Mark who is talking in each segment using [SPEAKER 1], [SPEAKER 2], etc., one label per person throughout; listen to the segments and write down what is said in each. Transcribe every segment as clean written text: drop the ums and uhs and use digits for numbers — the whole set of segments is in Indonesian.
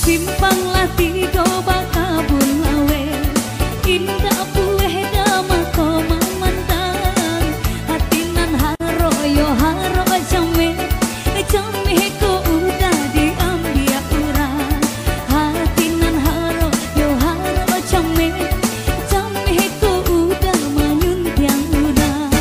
[SPEAKER 1] simpang lati do bakabun lawe indah bueh dama ko mamandang hatinan haro yo haro jame jame ko udah diambil urang hatinan haro yo haro jame jame ko udah manyuntiang urang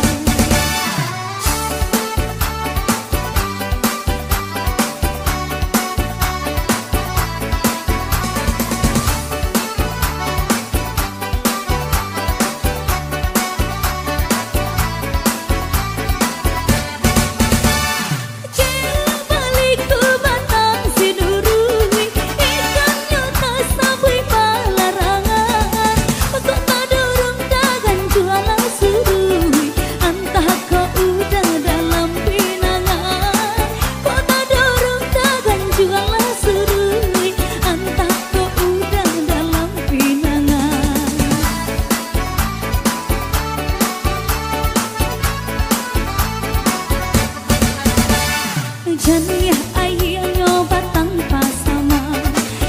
[SPEAKER 1] Janiah ayah nyoba tanpa sama,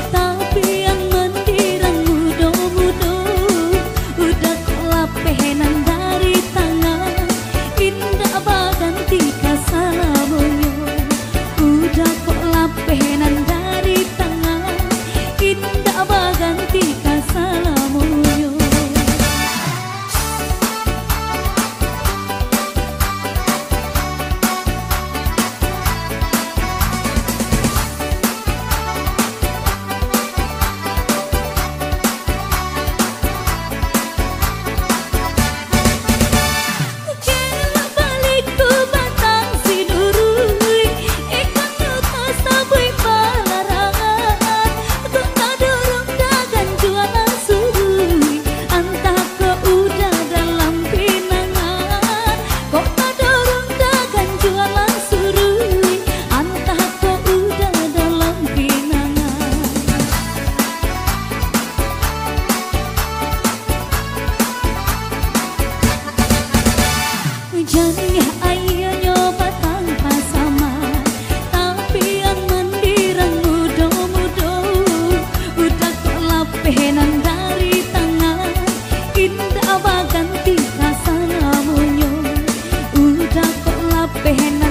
[SPEAKER 1] tapi yang mendirang mudo-mudo udah kelapenan dari tangan indah baganti kasalamoyo udah kelapenan dari tangan indah baganti kasalamoyo. Janiah ayah nyoba tanpa sama, tapi yang mendirang mudo-mudo udah kelapenan dari tangan indah baganti kasalamonyo udah kelapenan